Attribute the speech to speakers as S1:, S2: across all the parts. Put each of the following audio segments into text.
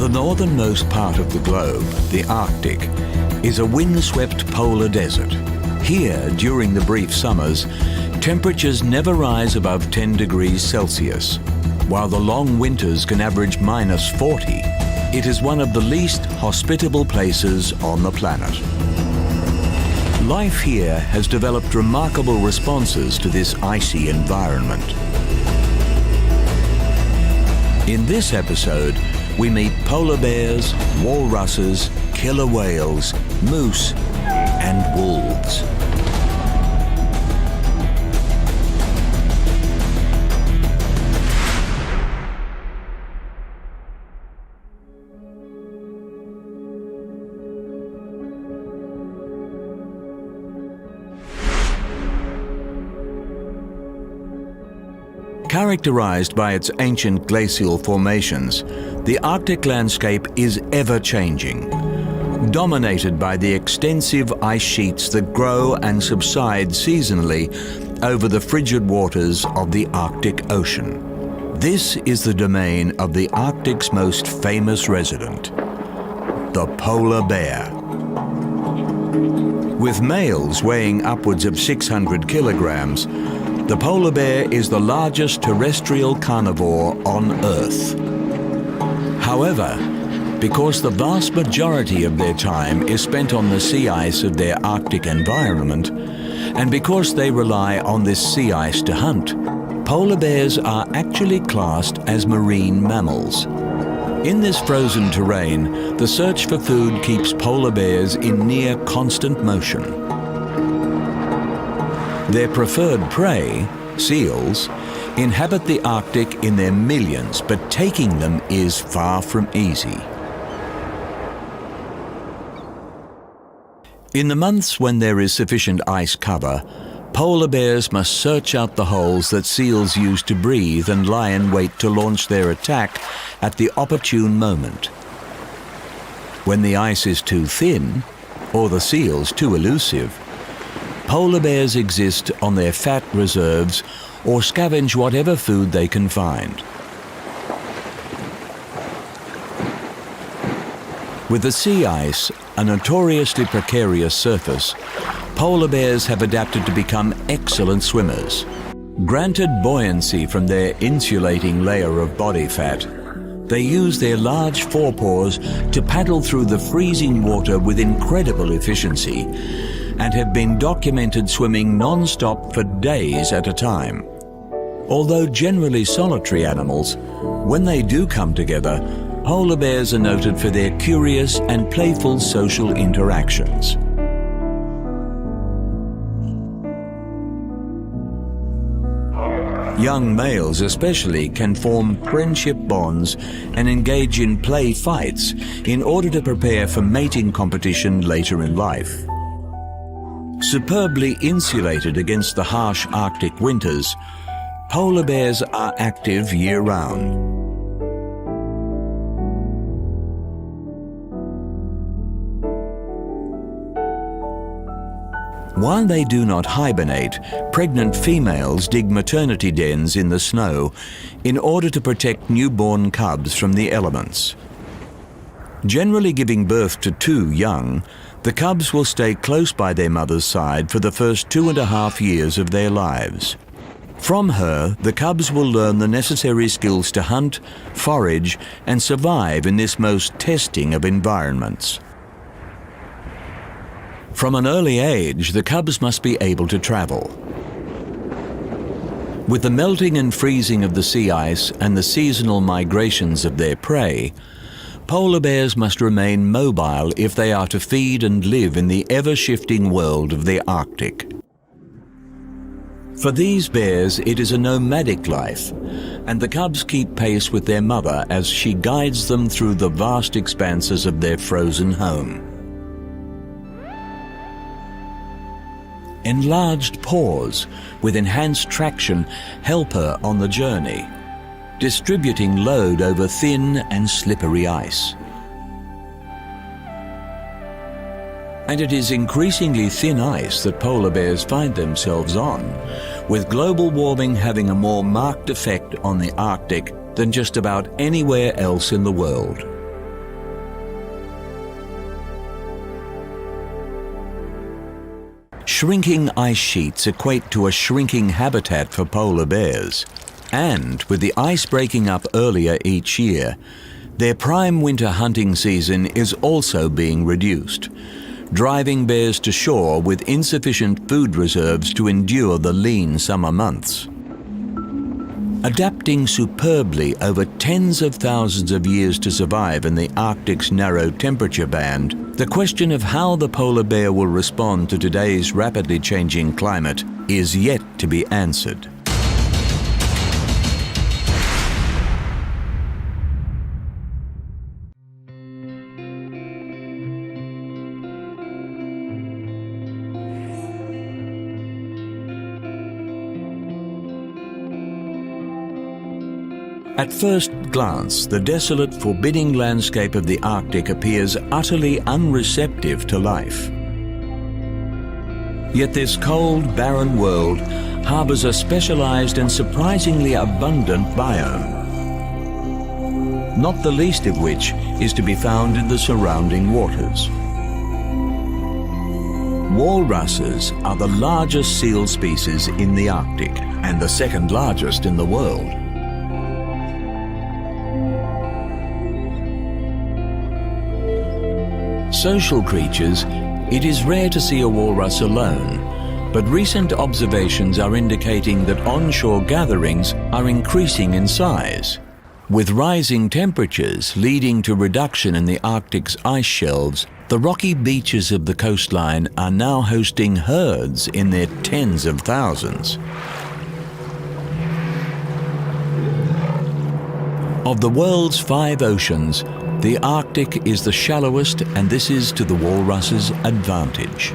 S1: The northernmost part of the globe, the Arctic, is a windswept polar desert. Here, during the brief summers, temperatures never rise above 10 degrees Celsius, while the long winters can average minus 40. It is one of the least hospitable places on the planet. Life here has developed remarkable responses to this icy environment. In this episode, we meet polar bears, walruses, killer whales, moose, and wolves. Characterized by its ancient glacial formations, the Arctic landscape is ever-changing, dominated by the extensive ice sheets that grow and subside seasonally over the frigid waters of the Arctic Ocean. This is the domain of the Arctic's most famous resident, the polar bear. With males weighing upwards of 600 kilograms, the polar bear is the largest terrestrial carnivore on Earth. However, because the vast majority of their time is spent on the sea ice of their Arctic environment, and because they rely on this sea ice to hunt, polar bears are actually classed as marine mammals. In this frozen terrain, the search for food keeps polar bears in near constant motion. Their preferred prey, seals, inhabit the Arctic in their millions, but taking them is far from easy. In the months when there is sufficient ice cover, polar bears must search out the holes that seals use to breathe and lie in wait to launch their attack at the opportune moment. When the ice is too thin, or the seals too elusive, polar bears exist on their fat reserves or scavenge whatever food they can find. With the sea ice, a notoriously precarious surface, polar bears have adapted to become excellent swimmers. Granted buoyancy from their insulating layer of body fat, they use their large forepaws to paddle through the freezing water with incredible efficiency, and have been documented swimming non-stop for days at a time. Although generally solitary animals, when they do come together, polar bears are noted for their curious and playful social interactions. Young males especially can form friendship bonds and engage in play fights in order to prepare for mating competition later in life. Superbly insulated against the harsh Arctic winters, polar bears are active year-round. While they do not hibernate, pregnant females dig maternity dens in the snow in order to protect newborn cubs from the elements. Generally giving birth to 2 young, the cubs will stay close by their mother's side for the first 2.5 years of their lives. From her, the cubs will learn the necessary skills to hunt, forage, and survive in this most testing of environments. From an early age, the cubs must be able to travel. With the melting and freezing of the sea ice and the seasonal migrations of their prey, polar bears must remain mobile if they are to feed and live in the ever-shifting world of the Arctic. For these bears, it is a nomadic life, and the cubs keep pace with their mother as she guides them through the vast expanses of their frozen home. Enlarged paws with enhanced traction help her on the journey, distributing load over thin and slippery ice. And it is increasingly thin ice that polar bears find themselves on, with global warming having a more marked effect on the Arctic than just about anywhere else in the world. shrinking ice sheets equate to a shrinking habitat for polar bears. And with the ice breaking up earlier each year, their prime winter hunting season is also being reduced, driving bears to shore with insufficient food reserves to endure the lean summer months. Adapting superbly over tens of thousands of years to survive in the Arctic's narrow temperature band, the question of how the polar bear will respond to today's rapidly changing climate is yet to be answered. At first glance, the desolate, forbidding landscape of the Arctic appears utterly unreceptive to life. Yet this cold, barren world harbors a specialized and surprisingly abundant biome, not the least of which is to be found in the surrounding waters. Walruses are the largest seal species in the Arctic and the second largest in the world. Social creatures, it is rare to see a walrus alone, but recent observations are indicating that onshore gatherings are increasing in size. With rising temperatures leading to reduction in the Arctic's ice shelves, the rocky beaches of the coastline are now hosting herds in their tens of thousands. Of the world's 5 oceans, the Arctic is the shallowest, and this is to the walrus's advantage.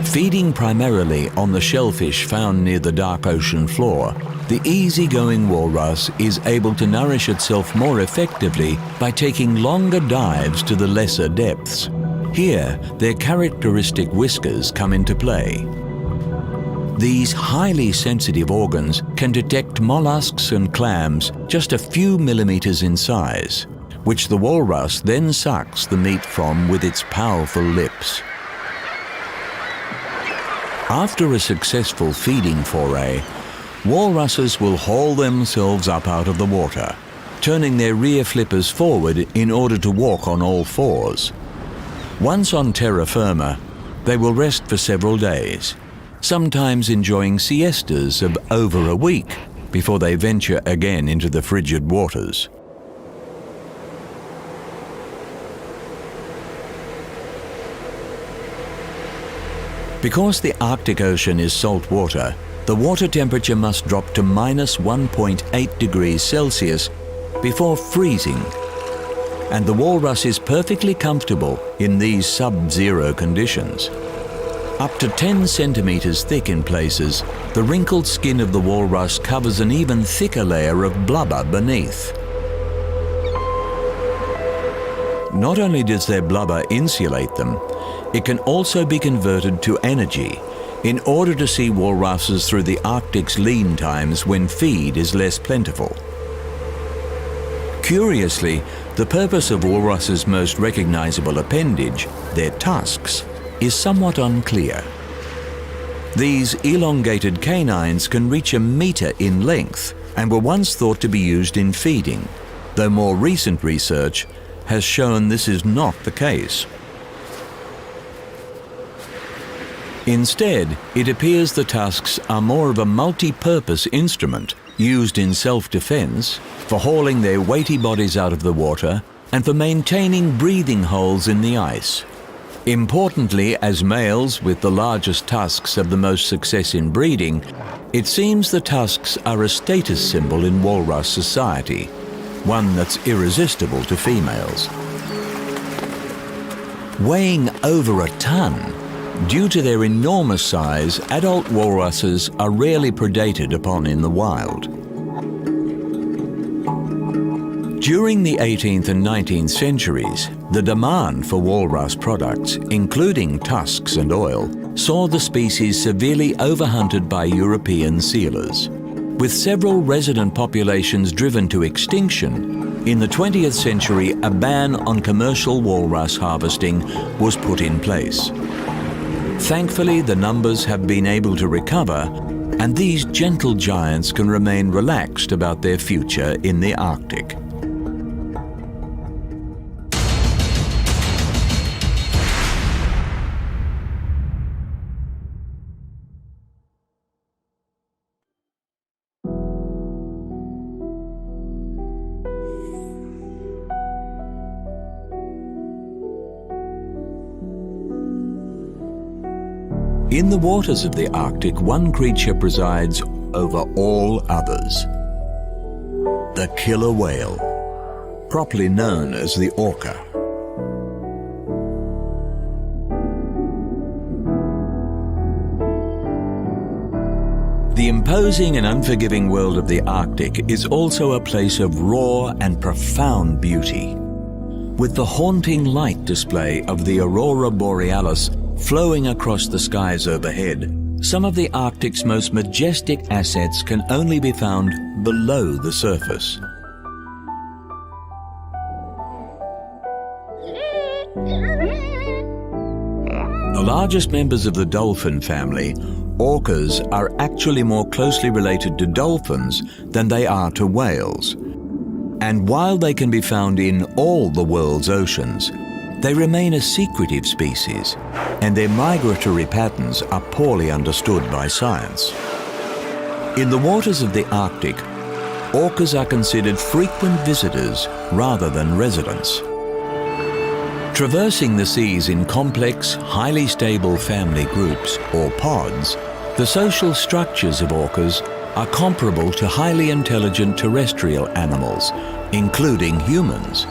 S1: Feeding primarily on the shellfish found near the dark ocean floor, the easygoing walrus is able to nourish itself more effectively by taking longer dives to the lesser depths. Here, their characteristic whiskers come into play. These highly sensitive organs can detect mollusks and clams just a few millimeters in size, which the walrus then sucks the meat from with its powerful lips. After a successful feeding foray, walruses will haul themselves up out of the water, turning their rear flippers forward in order to walk on all fours. Once on terra firma, they will rest for several days, sometimes enjoying siestas of over a week before they venture again into the frigid waters. Because the Arctic Ocean is salt water, the water temperature must drop to minus 1.8 degrees Celsius before freezing, and the walrus is perfectly comfortable in these sub-zero conditions. Up to 10 centimeters thick in places, the wrinkled skin of the walrus covers an even thicker layer of blubber beneath. Not only does their blubber insulate them, it can also be converted to energy in order to see walruses through the Arctic's lean times when feed is less plentiful. Curiously, the purpose of walruses' most recognizable appendage, their tusks, is somewhat unclear. These elongated canines can reach a meter in length and were once thought to be used in feeding, though more recent research has shown this is not the case. Instead, it appears the tusks are more of a multi-purpose instrument used in self-defense, for hauling their weighty bodies out of the water, and for maintaining breathing holes in the ice. Importantly, as males with the largest tusks have the most success in breeding, it seems the tusks are a status symbol in walrus society, one that's irresistible to females. Weighing over a ton, due to their enormous size, adult walruses are rarely predated upon in the wild. During the 18th and 19th centuries, the demand for walrus products, including tusks and oil, saw the species severely overhunted by European sealers. With several resident populations driven to extinction, in the 20th century a ban on commercial walrus harvesting was put in place. Thankfully, the numbers have been able to recover, and these gentle giants can remain relaxed about their future in the Arctic. In the waters of the Arctic, one creature presides over all others: the killer whale, properly known as the orca. The imposing and unforgiving world of the Arctic is also a place of raw and profound beauty. With the haunting light display of the aurora borealis flowing across the skies overhead, some of the Arctic's most majestic assets can only be found below the surface. The largest members of the dolphin family, orcas, are actually more closely related to dolphins than they are to whales. And while they can be found in all the world's oceans, they remain a secretive species, and their migratory patterns are poorly understood by science. In the waters of the Arctic, orcas are considered frequent visitors rather than residents. Traversing the seas in complex, highly stable family groups, or pods, the social structures of orcas are comparable to highly intelligent terrestrial animals, including humans.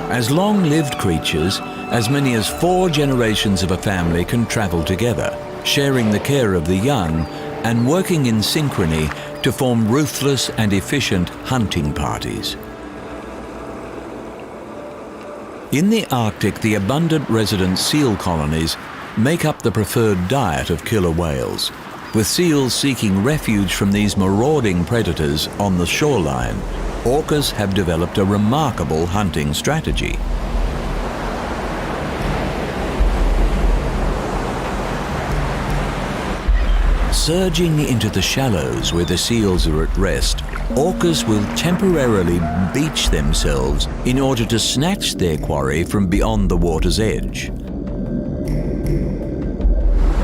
S1: As long-lived creatures, as many as 4 generations of a family can travel together, sharing the care of the young and working in synchrony to form ruthless and efficient hunting parties. In the Arctic, the abundant resident seal colonies make up the preferred diet of killer whales, with seals seeking refuge from these marauding predators on the shoreline. Orcas have developed a remarkable hunting strategy. Surging into the shallows where the seals are at rest, orcas will temporarily beach themselves in order to snatch their quarry from beyond the water's edge.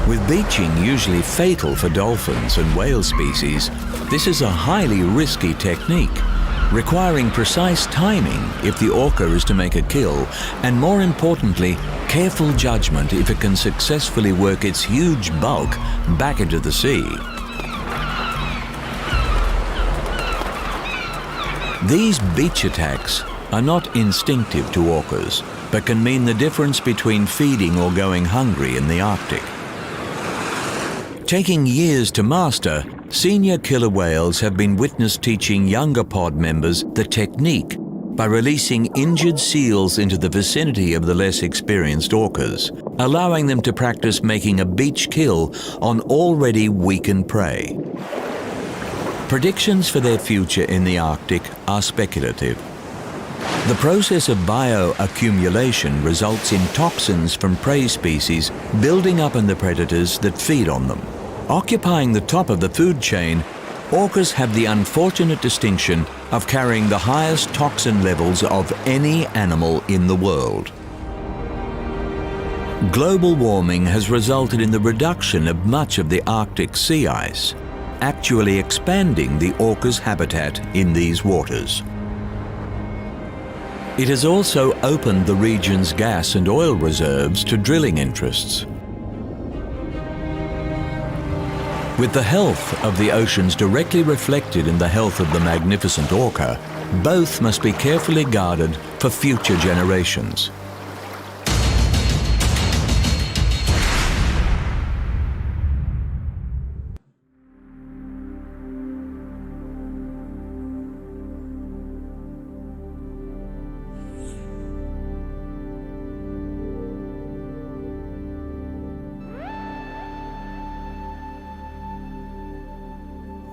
S1: With beaching usually fatal for dolphins and whale species, this is a highly risky technique, requiring precise timing if the orca is to make a kill, and more importantly, careful judgment if it can successfully work its huge bulk back into the sea. These beach attacks are not instinctive to orcas, but can mean the difference between feeding or going hungry in the Arctic. Taking years to master, senior killer whales have been witnessed teaching younger pod members the technique by releasing injured seals into the vicinity of the less experienced orcas, allowing them to practice making a beach kill on already weakened prey. Predictions for their future in the Arctic are speculative. The process of bioaccumulation results in toxins from prey species building up in the predators that feed on them. Occupying the top of the food chain, orcas have the unfortunate distinction of carrying the highest toxin levels of any animal in the world. Global warming has resulted in the reduction of much of the Arctic sea ice, actually expanding the orca's habitat in these waters. It has also opened the region's gas and oil reserves to drilling interests. With the health of the oceans directly reflected in the health of the magnificent orca, both must be carefully guarded for future generations.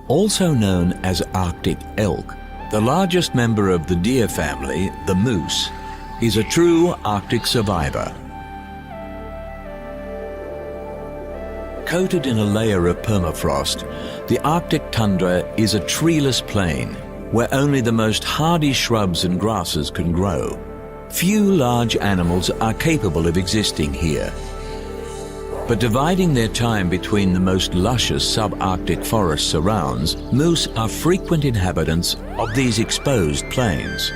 S1: Also known as Arctic elk, the largest member of the deer family, the moose, is a true Arctic survivor. Coated in a layer of permafrost, the Arctic tundra is a treeless plain where only the most hardy shrubs and grasses can grow. Few large animals are capable of existing here. But dividing their time between the most luscious subarctic forest surrounds, moose are frequent inhabitants of these exposed plains.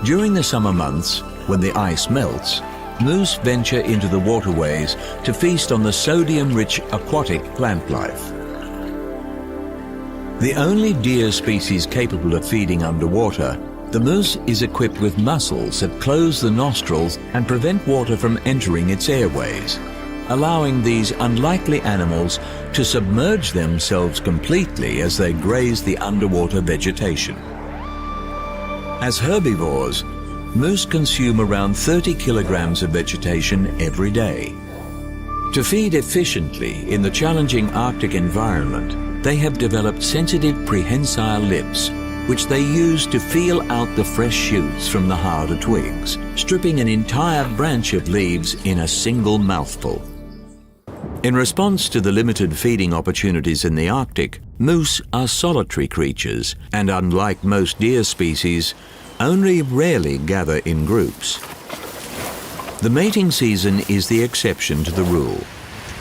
S1: During the summer months, when the ice melts, moose venture into the waterways to feast on the sodium-rich aquatic plant life. The only deer species capable of feeding underwater, the moose is equipped with muscles that close the nostrils and prevent water from entering its airways, allowing these unlikely animals to submerge themselves completely as they graze the underwater vegetation. As herbivores, moose consume around 30 kilograms of vegetation every day. To feed efficiently in the challenging Arctic environment, they have developed sensitive prehensile lips, which they use to feel out the fresh shoots from the harder twigs, stripping an entire branch of leaves in a single mouthful. In response to the limited feeding opportunities in the Arctic, moose are solitary creatures and, unlike most deer species, only rarely gather in groups. The mating season is the exception to the rule.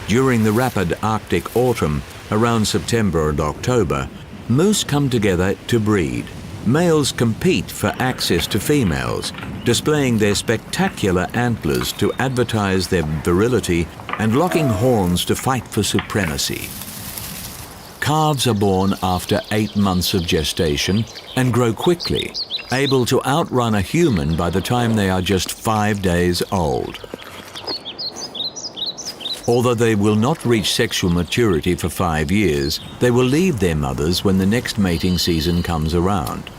S1: During the rapid Arctic autumn, around September and October, moose come together to breed. Males compete for access to females, displaying their spectacular antlers to advertise their virility and locking horns to fight for supremacy. Calves are born after 8 months of gestation and grow quickly, able to outrun a human by the time they are just 5 days old. Although they will not reach sexual maturity for 5 years, they will leave their mothers when the next mating season comes around.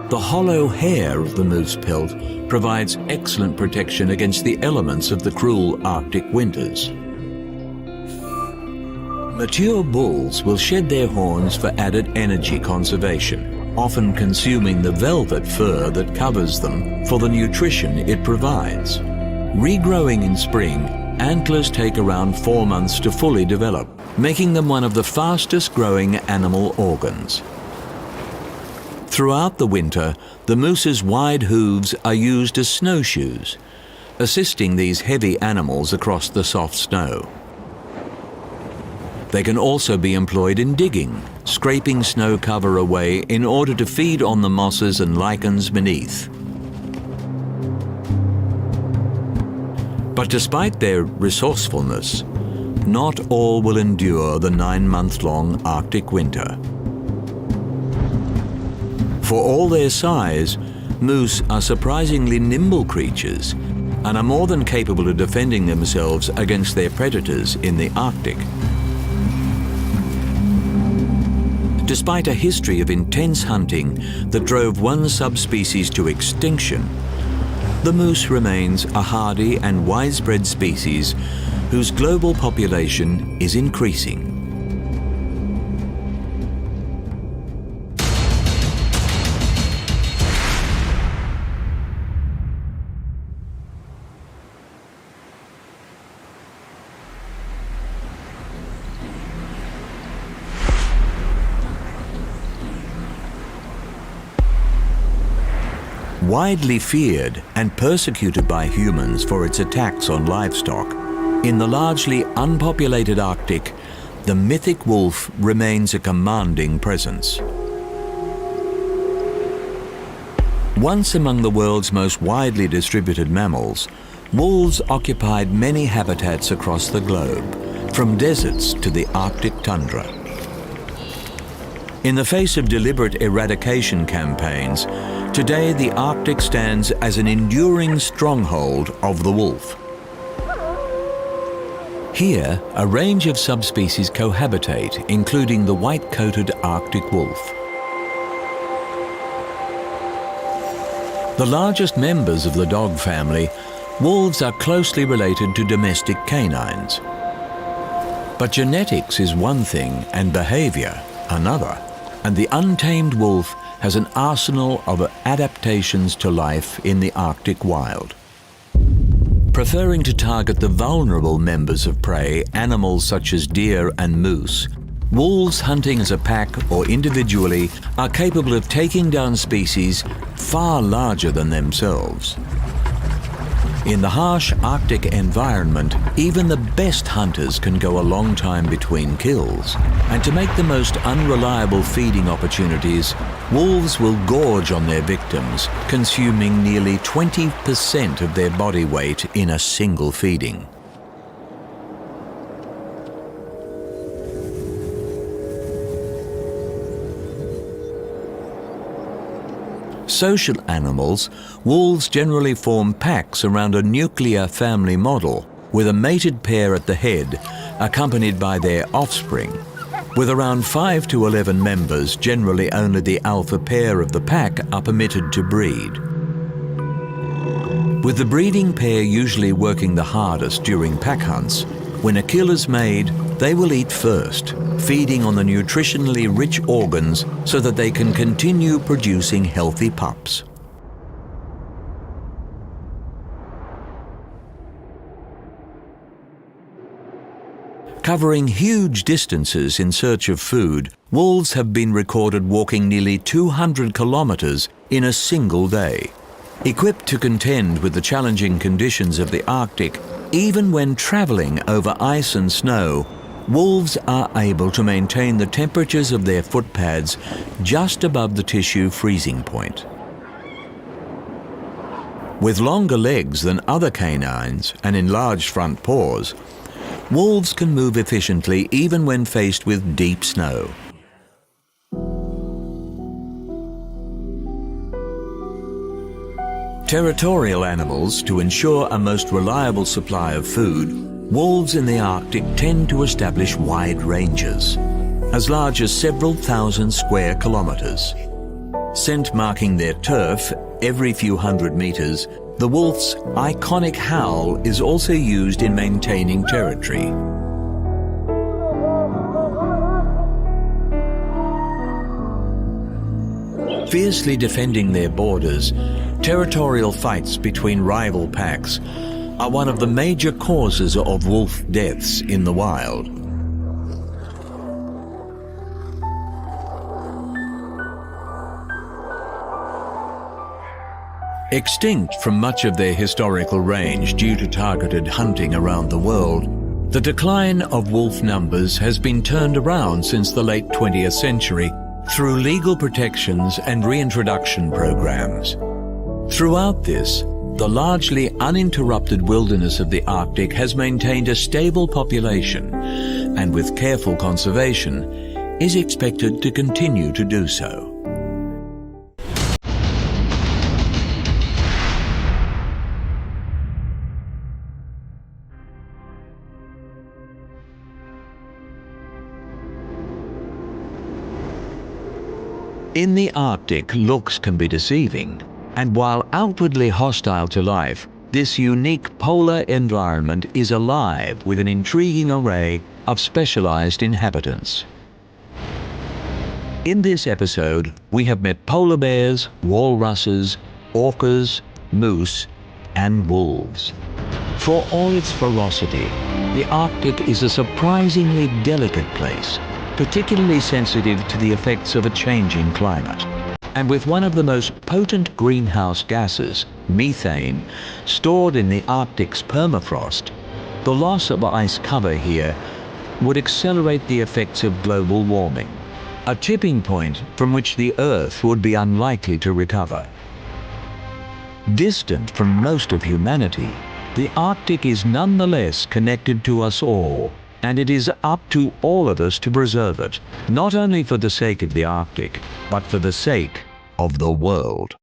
S1: The hollow hair of the moose pelt provides excellent protection against the elements of the cruel Arctic winters. Mature bulls will shed their horns for added energy conservation, often consuming the velvet fur that covers them for the nutrition it provides. Regrowing in spring, antlers take around 4 months to fully develop, making them one of the fastest growing animal organs. Throughout the winter, the moose's wide hooves are used as snowshoes, assisting these heavy animals across the soft snow. They can also be employed in digging, scraping snow cover away in order to feed on the mosses and lichens beneath. But despite their resourcefulness, not all will endure the 9-month-long Arctic winter. For all their size, moose are surprisingly nimble creatures and are more than capable of defending themselves against their predators in the Arctic. Despite a history of intense hunting that drove one subspecies to extinction, the moose remains a hardy and widespread species whose global population is increasing. Widely feared and persecuted by humans for its attacks on livestock, in the largely unpopulated Arctic, the mythic wolf remains a commanding presence. Once among the world's most widely distributed mammals, wolves occupied many habitats across the globe, from deserts to the Arctic tundra. In the face of deliberate eradication campaigns, today the Arctic stands as an enduring stronghold of the wolf. Here, a range of subspecies cohabitate, including the white-coated Arctic wolf. The largest members of the dog family, wolves are closely related to domestic canines. But genetics is one thing and behavior another, and the untamed wolf has an arsenal of adaptations to life in the Arctic wild. Preferring to target the vulnerable members of prey, animals such as deer and moose, wolves hunting as a pack or individually are capable of taking down species far larger than themselves. In the harsh Arctic environment, even the best hunters can go a long time between kills, and to make the most unreliable feeding opportunities, wolves will gorge on their victims, consuming nearly 20% of their body weight in a single feeding. Social animals, wolves generally form packs around a nuclear family model, with a mated pair at the head, accompanied by their offspring. With around 5 to 11 members, generally only the alpha pair of the pack are permitted to breed. With the breeding pair usually working the hardest during pack hunts, when a kill is made, they will eat first, feeding on the nutritionally rich organs so that they can continue producing healthy pups. Covering huge distances in search of food, wolves have been recorded walking nearly 200 kilometers in a single day. Equipped to contend with the challenging conditions of the Arctic, even when traveling over ice and snow, wolves are able to maintain the temperatures of their footpads just above the tissue freezing point. With longer legs than other canines and enlarged front paws, wolves can move efficiently even when faced with deep snow. Territorial animals, to ensure a most reliable supply of food, wolves in the Arctic tend to establish wide ranges, as large as several thousand square kilometers. Scent marking their turf every few hundred meters, the wolf's iconic howl is also used in maintaining territory. Fiercely defending their borders, territorial fights between rival packs are one of the major causes of wolf deaths in the wild. Extinct from much of their historical range due to targeted hunting around the world, the decline of wolf numbers has been turned around since the late 20th century through legal protections and reintroduction programs. Throughout this, the largely uninterrupted wilderness of the Arctic has maintained a stable population, and with careful conservation, is expected to continue to do so. In the Arctic, looks can be deceiving, and while outwardly hostile to life, this unique polar environment is alive with an intriguing array of specialized inhabitants. In this episode, we have met polar bears, walruses, orcas, moose, and wolves. For all its ferocity, the Arctic is a surprisingly delicate place, particularly sensitive to the effects of a changing climate. And with one of the most potent greenhouse gases, methane, stored in the Arctic's permafrost, the loss of ice cover here would accelerate the effects of global warming, a tipping point from which the Earth would be unlikely to recover. Distant from most of humanity, the Arctic is nonetheless connected to us all, and it is up to all of us to preserve it, not only for the sake of the Arctic, but for the sake of the world.